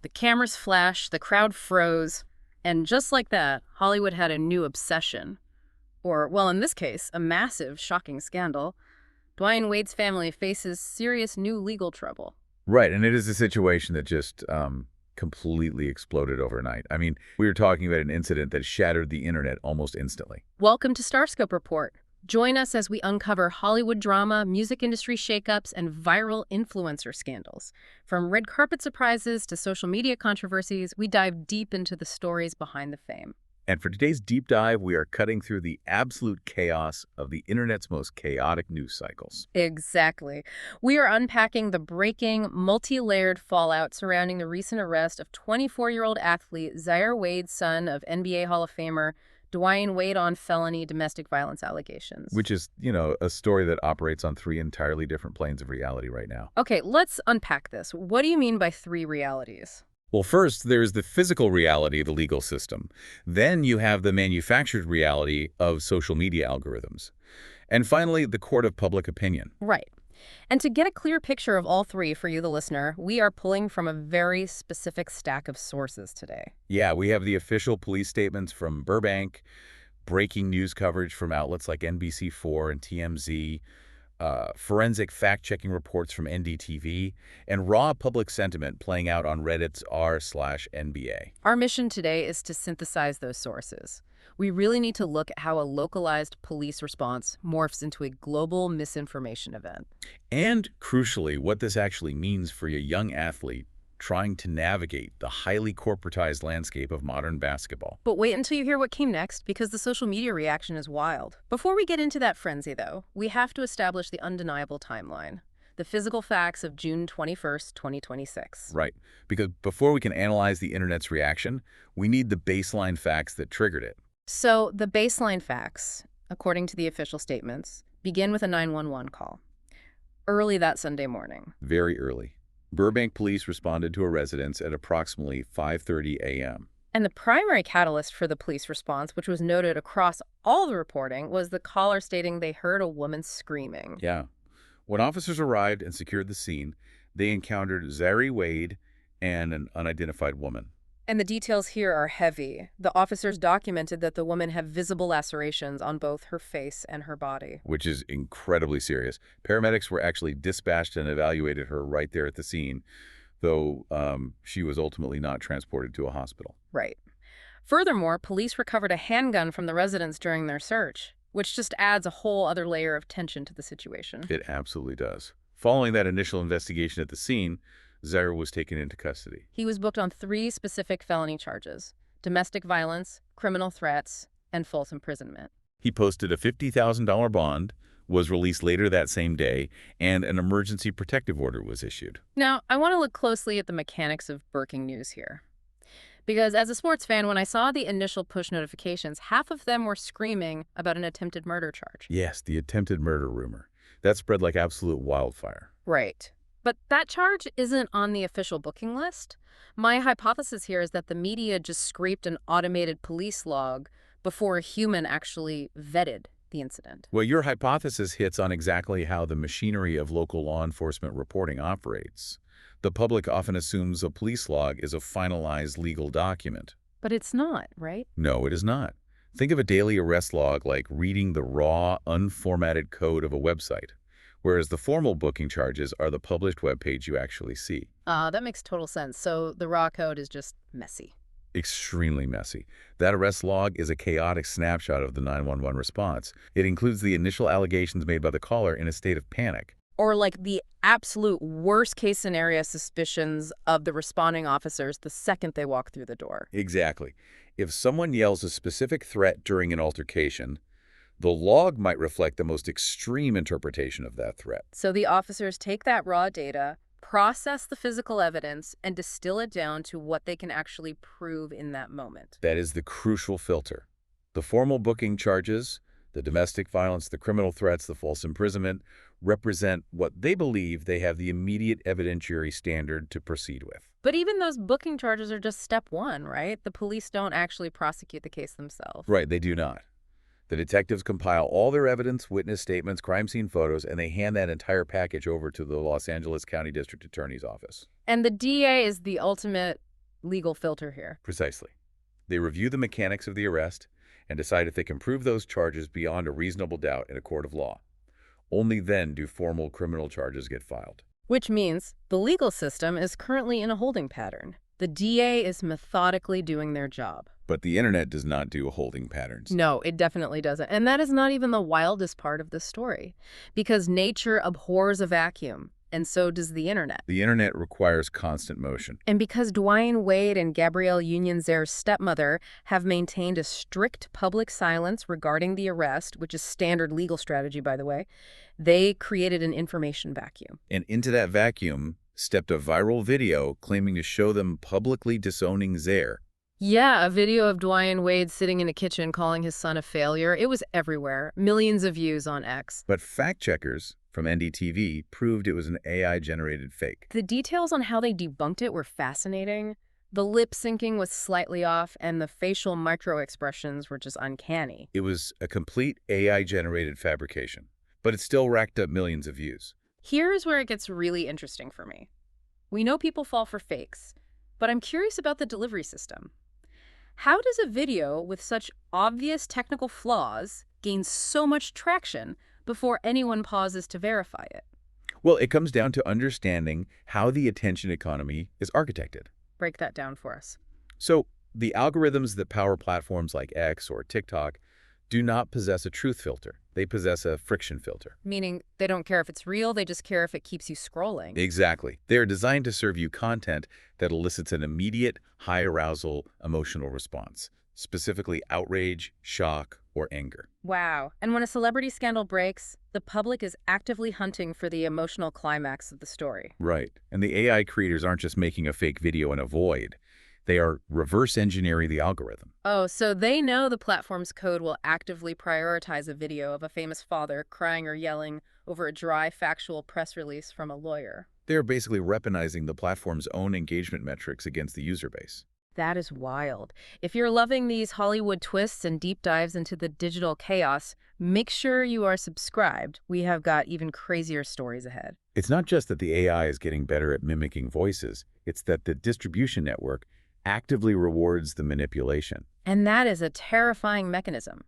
The cameras flashed, the crowd froze, and just like that, Hollywood had a new obsession. Or, well, in this case, a massive, shocking scandal. Dwyane Wade's family faces serious new legal trouble. Right, and it is a situation that just completely exploded overnight. I mean, we were talking about an incident that shattered the internet almost instantly. Welcome to Starscope Report. Join us as we uncover Hollywood drama, music industry shakeups, and viral influencer scandals. From red carpet surprises to social media controversies, we dive deep into the stories behind the fame. And for today's deep dive, we are cutting through the absolute chaos of the internet's most chaotic news cycles. Exactly. We are unpacking the breaking, multi-layered fallout surrounding the recent arrest of 24-year-old athlete Zaire Wade, son of NBA Hall of Famer Dwyane Wade, on felony domestic violence allegations. Which is, a story that operates on three entirely different planes of reality right now. Okay, let's unpack this. What do you mean by three realities? Well, first, there's the physical reality of the legal system. Then you have the manufactured reality of social media algorithms. And finally, the court of public opinion. Right. And to get a clear picture of all three for you, the listener, we are pulling from a very specific stack of sources today. Yeah, we have the official police statements from Burbank, breaking news coverage from outlets like NBC4 and TMZ, forensic fact-checking reports from NDTV, and raw public sentiment playing out on Reddit's r/NBA. Our mission today is to synthesize those sources. We really need to look at how a localized police response morphs into a global misinformation event. And, crucially, what this actually means for a young athlete trying to navigate the highly corporatized landscape of modern basketball. But wait until you hear what came next, because the social media reaction is wild. Before we get into that frenzy, though, we have to establish the undeniable timeline. The physical facts of June 21st, 2026. Right, because before we can analyze the internet's reaction, we need the baseline facts that triggered it. So the baseline facts, according to the official statements, begin with a 911 call. Early that Sunday morning. Very early. Burbank police responded to a residence at approximately 5:30 a.m. And the primary catalyst for the police response, which was noted across all the reporting, was the caller stating they heard a woman screaming. Yeah. When officers arrived and secured the scene, they encountered Zaire Wade and an unidentified woman. And the details here are heavy. The officers documented that the woman had visible lacerations on both her face and her body. Which is incredibly serious. Paramedics were actually dispatched and evaluated her right there at the scene, though she was ultimately not transported to a hospital. Right. Furthermore, police recovered a handgun from the residence during their search, which just adds a whole other layer of tension to the situation. It absolutely does. Following that initial investigation at the scene, Zaire was taken into custody. He was booked on 3 specific felony charges: domestic violence, criminal threats, and false imprisonment. He posted a $50,000 bond, was released later that same day, and an emergency protective order was issued. Now, I want to look closely at the mechanics of breaking news here. Because as a sports fan, when I saw the initial push notifications, half of them were screaming about an attempted murder charge. Yes, the attempted murder rumor. That spread like absolute wildfire. Right. But that charge isn't on the official booking list. My hypothesis here is that the media just scraped an automated police log before a human actually vetted the incident. Well, your hypothesis hits on exactly how the machinery of local law enforcement reporting operates. The public often assumes a police log is a finalized legal document. But it's not, right? No, it is not. Think of a daily arrest log like reading the raw, unformatted code of a website, whereas the formal booking charges are the published webpage you actually see. That makes total sense. So the raw code is just messy. Extremely messy. That arrest log is a chaotic snapshot of the 911 response. It includes the initial allegations made by the caller in a state of panic. Or like the absolute worst case scenario suspicions of the responding officers the second they walk through the door. Exactly. If someone yells a specific threat during an altercation, the log might reflect the most extreme interpretation of that threat. So the officers take that raw data, process the physical evidence, and distill it down to what they can actually prove in that moment. That is the crucial filter. The formal booking charges, the domestic violence, the criminal threats, the false imprisonment, represent what they believe they have the immediate evidentiary standard to proceed with. But even those booking charges are just step one, right? The police don't actually prosecute the case themselves. Right, they do not. The detectives compile all their evidence, witness statements, crime scene photos, and they hand that entire package over to the Los Angeles County District Attorney's Office. And the DA is the ultimate legal filter here. Precisely. They review the mechanics of the arrest and decide if they can prove those charges beyond a reasonable doubt in a court of law. Only then do formal criminal charges get filed. Which means the legal system is currently in a holding pattern. The DA is methodically doing their job. But the internet does not do holding patterns. No, it definitely doesn't. And that is not even the wildest part of the story. Because nature abhors a vacuum, and so does the internet. The internet requires constant motion. And because Dwyane Wade and Gabrielle Union, Zaire's stepmother, have maintained a strict public silence regarding the arrest, which is standard legal strategy, by the way, they created an information vacuum. And into that vacuum stepped a viral video claiming to show them publicly disowning Zaire. Yeah, a video of Dwyane Wade sitting in a kitchen calling his son a failure. It was everywhere. Millions of views on X. But fact-checkers from NDTV proved it was an AI-generated fake. The details on how they debunked it were fascinating. The lip syncing was slightly off, and the facial micro-expressions were just uncanny. It was a complete AI-generated fabrication, but it still racked up millions of views. Here's where it gets really interesting for me. We know people fall for fakes, but I'm curious about the delivery system. How does a video with such obvious technical flaws gain so much traction before anyone pauses to verify it? Well, it comes down to understanding how the attention economy is architected. Break that down for us. So, the algorithms that power platforms like X or TikTok do not possess a truth filter. They possess a friction filter. Meaning they don't care if it's real, they just care if it keeps you scrolling. Exactly. They are designed to serve you content that elicits an immediate, high-arousal emotional response, specifically outrage, shock, or anger. Wow. And when a celebrity scandal breaks, the public is actively hunting for the emotional climax of the story. Right. And the AI creators aren't just making a fake video in a void. They are reverse engineering the algorithm. Oh, so they know the platform's code will actively prioritize a video of a famous father crying or yelling over a dry, factual press release from a lawyer. They're basically weaponizing the platform's own engagement metrics against the user base. That is wild. If you're loving these Hollywood twists and deep dives into the digital chaos, make sure you are subscribed. We have got even crazier stories ahead. It's not just that the AI is getting better at mimicking voices. It's that the distribution network actively rewards the manipulation. And that is a terrifying mechanism.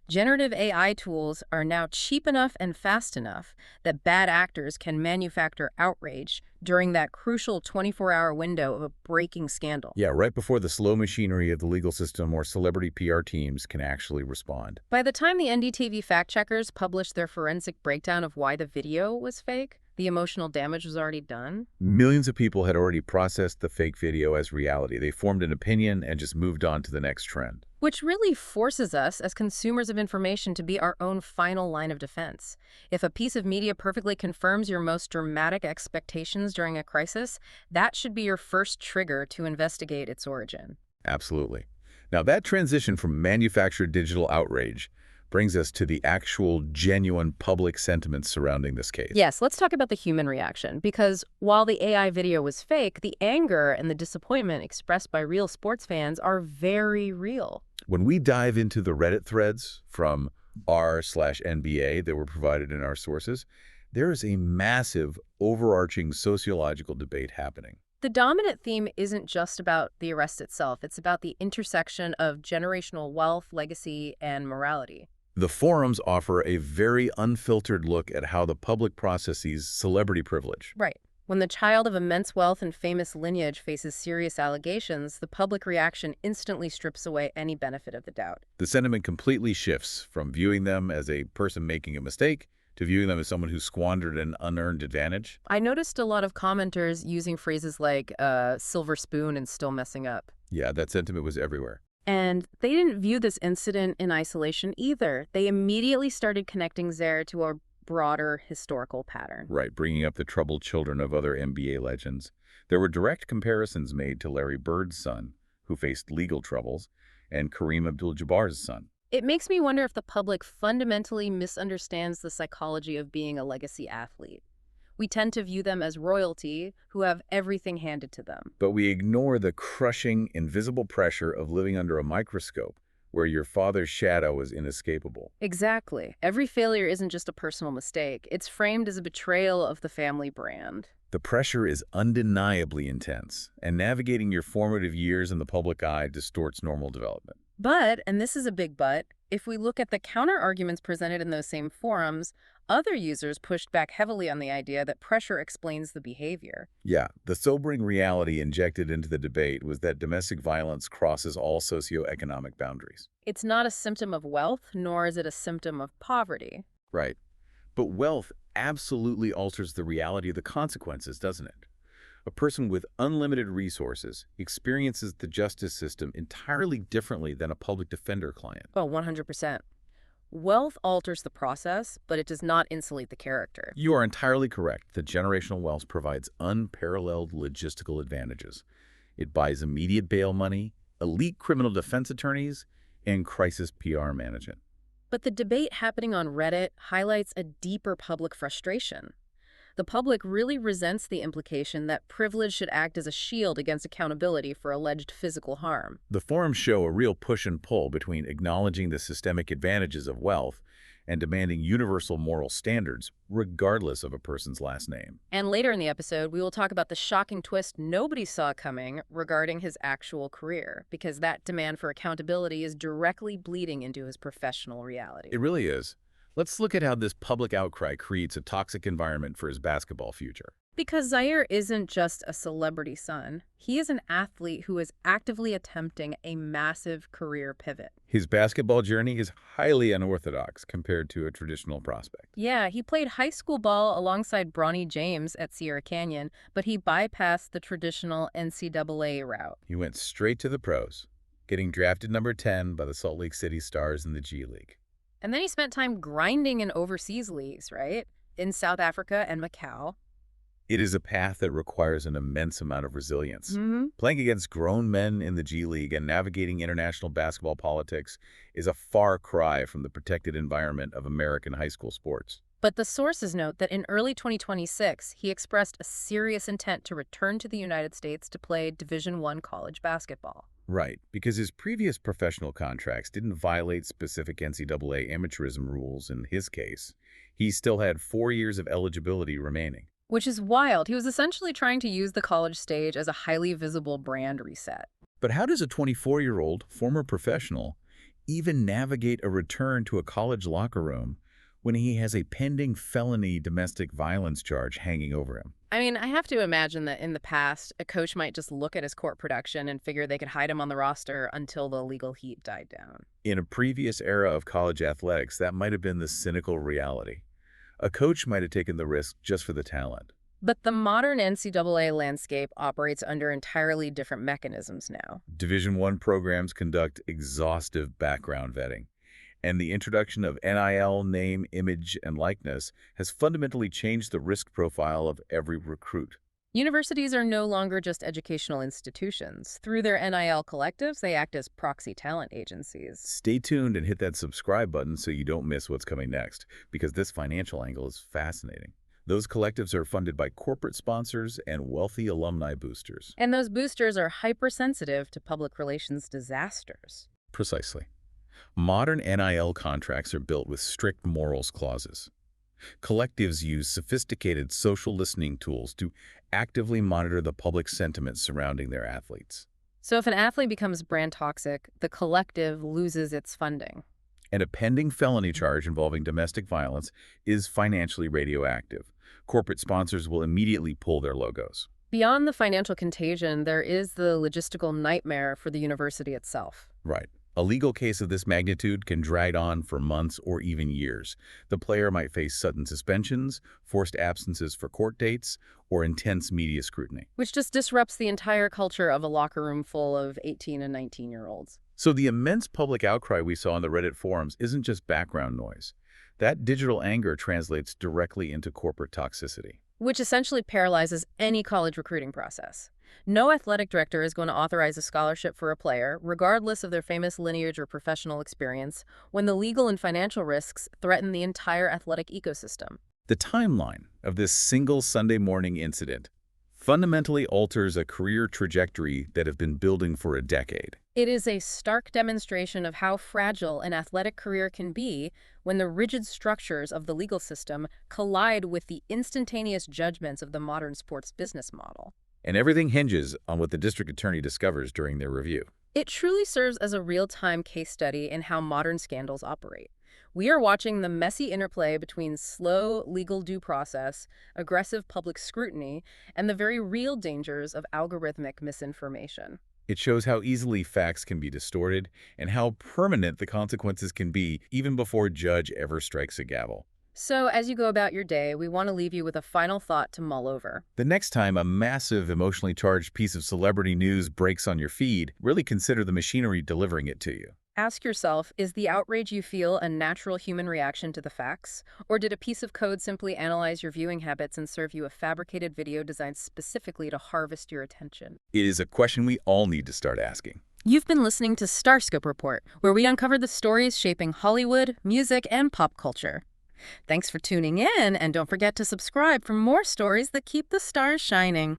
Generative AI tools are now cheap enough and fast enough that bad actors can manufacture outrage during that crucial 24-hour window of a breaking scandal. Yeah, right before the slow machinery of the legal system or celebrity PR teams can actually respond. By the time the NDTV fact-checkers published their forensic breakdown of why the video was fake, the emotional damage was already done. Millions of people had already processed the fake video as reality. They formed an opinion and just moved on to the next trend. Which really forces us as consumers of information to be our own final line of defense. If a piece of media perfectly confirms your most dramatic expectations during a crisis, that should be your first trigger to investigate its origin. Absolutely. Now, that transition from manufactured digital outrage brings us to the actual, genuine public sentiment surrounding this case. Yes, let's talk about the human reaction, because while the AI video was fake, the anger and the disappointment expressed by real sports fans are very real. When we dive into the Reddit threads from r/NBA that were provided in our sources, there is a massive, overarching sociological debate happening. The dominant theme isn't just about the arrest itself. It's about the intersection of generational wealth, legacy, and morality. The forums offer a very unfiltered look at how the public processes celebrity privilege. Right. When the child of immense wealth and famous lineage faces serious allegations, the public reaction instantly strips away any benefit of the doubt. The sentiment completely shifts from viewing them as a person making a mistake to viewing them as someone who squandered an unearned advantage. I noticed a lot of commenters using phrases like silver spoon and still messing up. Yeah, that sentiment was everywhere. And they didn't view this incident in isolation either. They immediately started connecting Zaire to a broader historical pattern. Right, bringing up the troubled children of other NBA legends. There were direct comparisons made to Larry Bird's son, who faced legal troubles, and Kareem Abdul-Jabbar's son. It makes me wonder if the public fundamentally misunderstands the psychology of being a legacy athlete. We tend to view them as royalty who have everything handed to them. But we ignore the crushing, invisible pressure of living under a microscope where your father's shadow is inescapable. Exactly. Every failure isn't just a personal mistake. It's framed as a betrayal of the family brand. The pressure is undeniably intense, and navigating your formative years in the public eye distorts normal development. But, and this is a big but, if we look at the counter-arguments presented in those same forums, other users pushed back heavily on the idea that pressure explains the behavior. Yeah, the sobering reality injected into the debate was that domestic violence crosses all socioeconomic boundaries. It's not a symptom of wealth, nor is it a symptom of poverty. Right. But wealth absolutely alters the reality of the consequences, doesn't it? A person with unlimited resources experiences the justice system entirely differently than a public defender client. Oh, 100%. Wealth alters the process, but it does not insulate the character. You are entirely correct that generational wealth provides unparalleled logistical advantages. It buys immediate bail money, elite criminal defense attorneys, and crisis PR management. But the debate happening on Reddit highlights a deeper public frustration. The public really resents the implication that privilege should act as a shield against accountability for alleged physical harm. The forums show a real push and pull between acknowledging the systemic advantages of wealth and demanding universal moral standards, regardless of a person's last name. And later in the episode, we will talk about the shocking twist nobody saw coming regarding his actual career, because that demand for accountability is directly bleeding into his professional reality. It really is. Let's look at how this public outcry creates a toxic environment for his basketball future. Because Zaire isn't just a celebrity son. He is an athlete who is actively attempting a massive career pivot. His basketball journey is highly unorthodox compared to a traditional prospect. Yeah, he played high school ball alongside Bronny James at Sierra Canyon, but he bypassed the traditional NCAA route. He went straight to the pros, getting drafted number 10 by the Salt Lake City Stars in the G League. And then he spent time grinding in overseas leagues, right? In South Africa and Macau. It is a path that requires an immense amount of resilience. Mm-hmm. Playing against grown men in the G League and navigating international basketball politics is a far cry from the protected environment of American high school sports. But the sources note that in early 2026, he expressed a serious intent to return to the United States to play Division I college basketball. Right, because his previous professional contracts didn't violate specific NCAA amateurism rules in his case. He still had 4 years of eligibility remaining. Which is wild. He was essentially trying to use the college stage as a highly visible brand reset. But how does a 24-year-old former professional even navigate a return to a college locker room when he has a pending felony domestic violence charge hanging over him? I mean, I have to imagine that in the past, a coach might just look at his court production and figure they could hide him on the roster until the legal heat died down. In a previous era of college athletics, that might have been the cynical reality. A coach might have taken the risk just for the talent. But the modern NCAA landscape operates under entirely different mechanisms now. Division I programs conduct exhaustive background vetting, and the introduction of NIL, name, image, and likeness has fundamentally changed the risk profile of every recruit. Universities are no longer just educational institutions. Through their NIL collectives, they act as proxy talent agencies. Stay tuned and hit that subscribe button so you don't miss what's coming next, because this financial angle is fascinating. Those collectives are funded by corporate sponsors and wealthy alumni boosters. And those boosters are hypersensitive to public relations disasters. Precisely. Modern NIL contracts are built with strict morals clauses. Collectives use sophisticated social listening tools to actively monitor the public sentiment surrounding their athletes. So if an athlete becomes brand toxic, the collective loses its funding. And a pending felony charge involving domestic violence is financially radioactive. Corporate sponsors will immediately pull their logos. Beyond the financial contagion, there is the logistical nightmare for the university itself. Right. A legal case of this magnitude can drag on for months or even years. The player might face sudden suspensions, forced absences for court dates, or intense media scrutiny. Which just disrupts the entire culture of a locker room full of 18 and 19-year-olds. So the immense public outcry we saw on the Reddit forums isn't just background noise. That digital anger translates directly into corporate toxicity. Which essentially paralyzes any college recruiting process. No athletic director is going to authorize a scholarship for a player, regardless of their famous lineage or professional experience, when the legal and financial risks threaten the entire athletic ecosystem. The timeline of this single Sunday morning incident fundamentally alters a career trajectory that have been building for a decade. It is a stark demonstration of how fragile an athletic career can be when the rigid structures of the legal system collide with the instantaneous judgments of the modern sports business model. And everything hinges on what the district attorney discovers during their review. It truly serves as a real-time case study in how modern scandals operate. We are watching the messy interplay between slow legal due process, aggressive public scrutiny, and the very real dangers of algorithmic misinformation. It shows how easily facts can be distorted and how permanent the consequences can be even before a judge ever strikes a gavel. So, as you go about your day, we want to leave you with a final thought to mull over. The next time a massive, emotionally charged piece of celebrity news breaks on your feed, really consider the machinery delivering it to you. Ask yourself, is the outrage you feel a natural human reaction to the facts? Or did a piece of code simply analyze your viewing habits and serve you a fabricated video designed specifically to harvest your attention? It is a question we all need to start asking. You've been listening to Starscope Report, where we uncover the stories shaping Hollywood, music, and pop culture. Thanks for tuning in, and don't forget to subscribe for more stories that keep the stars shining.